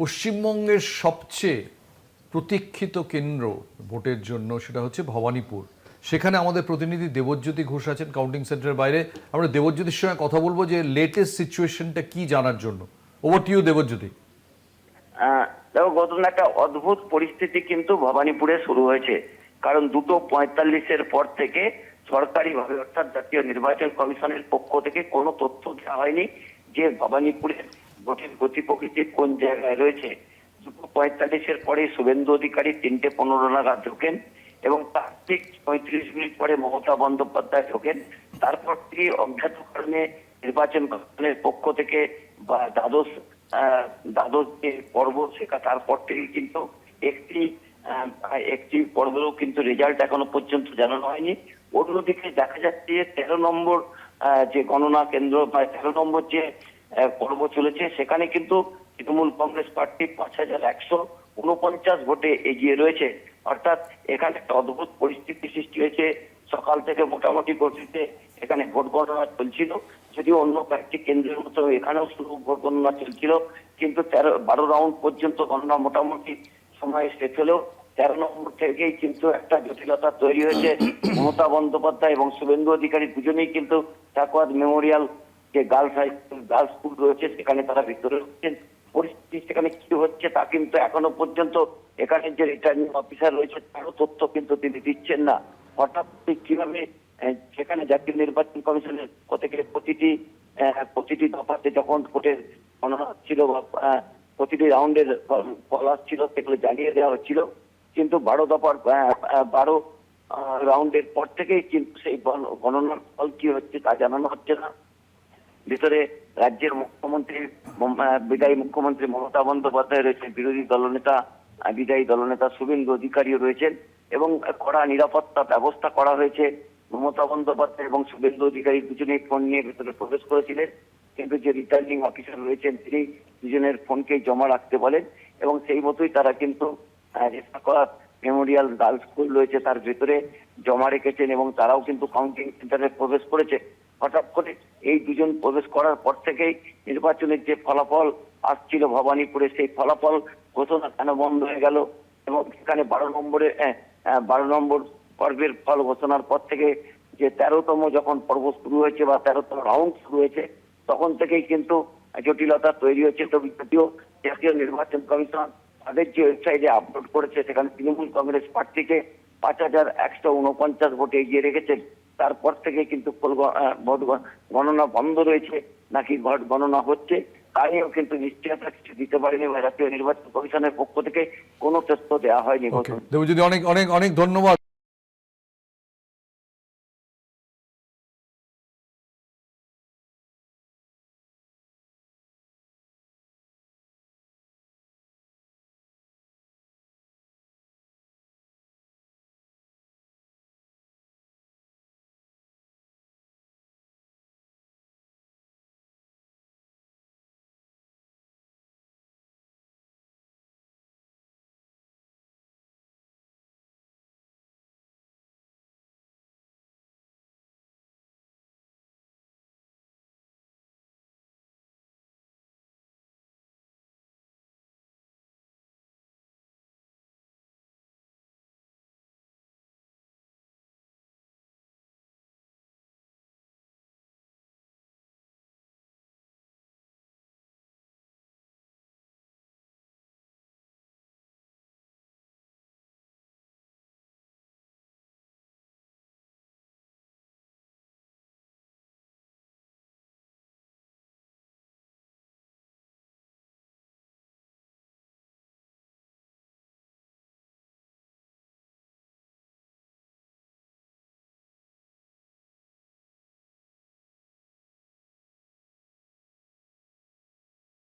পশ্চিমবঙ্গের সবচেয়ে প্রতীক্ষিত কেন্দ্র ভোটের জন্য সেটা হচ্ছে ভবানীপুর। সেখানে আমাদের প্রতিনিধি দেবজ্যোতি ঘোষ আছেন কাউন্টিং সেন্টারের বাইরে। আমরা দেবজ্যোতির সঙ্গে কথা বলবো যে লেটেস্ট সিচুয়েশনটা কি জানার জন্য। Over to you Debjyoti. দেখো, গত একটা অদ্ভুত পরিস্থিতি কিন্তু ভবানীপুরে শুরু হয়েছে। কারণ 2:45-এর পর থেকে সরকারিভাবে অর্থাৎ জাতীয় নির্বাচন কমিশনের পক্ষ থেকে কোনো তথ্য দেওয়া হয়নি যে ভবানীপুরের ভোটের গতি প্রকৃতি কোন জায়গায় রয়েছে। 2:45-এর পরে শুভেন্দু অধিকারী 3:15 নাগাদ ঢোকেন এবং তার ঠিক 35 মিনিট পরে মমতা বন্দ্যোপাধ্যায় ঢোকেন। তারপর থেকে অজ্ঞাত কারণে নির্বাচন কমিশনের পক্ষ থেকে বা দ্বাদশ যে পর্ব সেটা তারপর থেকে কিন্তু একটি পর্বেরও কিন্তু রেজাল্ট এখনো পর্যন্ত জানানো হয়নি। অন্যদিকে দেখা যাচ্ছে যে 13 নম্বর যে গণনা কেন্দ্র বা 13 নম্বর যে পর্ব চলেছে সেখানে কিন্তু তৃণমূল কংগ্রেস পার্টি 5149 ভোটে এগিয়ে রয়েছে। অর্থাৎ এখানে একটা অদ্ভুত পরিস্থিতি সৃষ্টি হয়েছে। সকাল থেকে মোটামুটি গতিতে এখানে ভোট গণনা চলছিল, যদিও অন্য কয়েকটি কেন্দ্রের মতো এখানেও শুরু ভোট গণনা চলছিল, কিন্তু 12 রাউন্ড পর্যন্ত গণনা মোটামুটি সময় শেষ হলেও 13 নম্বর থেকেই কিন্তু একটা জটিলতা তৈরি হয়েছে। মমতা বন্দ্যোপাধ্যায় এবং শুভেন্দু অধিকারী দুজনেই কিন্তু চাকওয়াদ মেমোরিয়াল যে গার্লস স্কুল রয়েছে সেখানে তারা ভিতরে হচ্ছেন। পরিস্থিতি সেখানে কি হচ্ছে তা কিন্তু এখনো পর্যন্ত এখানে যে রিটার্নিং অফিসার রয়েছে তারও তথ্য কিন্তু তিনি দিচ্ছেন না। হঠাৎ কিভাবে সেখানে জাতীয় নির্বাচন কমিশনের থেকে প্রতিটি দফাতে যখন ভোটের গণনা হচ্ছিল বা প্রতিটি রাউন্ডের ফল আসছিল সেগুলো জানিয়ে দেওয়া হচ্ছিল, কিন্তু 12 রাউন্ডের পর থেকেই কিন্তু সেই গণনার ফল কি হচ্ছে তা জানানো হচ্ছে না। ভিতরে রাজ্যের বিদায়ী মুখ্যমন্ত্রী মমতা বন্দ্যোপাধ্যায় রয়েছেন, বিদায়ী দলনেতা শুভেন্দু অধিকারীও রয়েছেন এবং কড়া নিরাপত্তা ব্যবস্থা করা হয়েছে। মমতা বন্দ্যোপাধ্যায় এবং শুভেন্দু অধিকারী দুজনেই ফোন নিয়ে ভেতরে প্রবেশ করেছিলেন, কিন্তু যে রিটার্নিং অফিসার রয়েছেন তিনি দুজনের ফোনকেই জমা রাখতে বলেন এবং সেই মতোই তারা কিন্তু মেমোরিয়াল গার্লস স্কুল রয়েছে তার ভেতরে জমা রেখেছেন এবং তারাও কিন্তু কাউন্টিং সেন্টারে প্রবেশ করেছে। হঠাৎ করে এই দুজন প্রবেশ করার পর থেকেই নির্বাচনের যে ফলাফল আসছিল ভবানীপুরে সেই ফলাফল ঘোষণা কেন বন্ধ হয়ে গেল এবং সেখানে 12 নম্বর পর্বের ফল ঘোষণার পর থেকে যে 13তম যখন পর্ব শুরু হয়েছে বা 13তম রাউন্ড শুরু হয়েছে তখন থেকেই কিন্তু জটিলতা তৈরি হয়েছে। তবে যদিও জাতীয় নির্বাচন কমিশন তাদের যে ওয়েবসাইটে আপলোড করেছে সেখানে তৃণমূল কংগ্রেস প্রার্থীকে 5149 ভোটে এগিয়ে রেখেছেন, তারপর থেকে কিন্তু ভোট গণনা বন্ধ রয়েছে নাকি ভোট গণনা হচ্ছে তা নিয়েও কিন্তু নিশ্চয়তা কিছু দিতে পারেনি বা জাতীয় নির্বাচন কমিশনের পক্ষ থেকে কোনো তথ্য দেওয়া হয়নি। দেবজ্যোতি, অনেক অনেক অনেক ধন্যবাদ।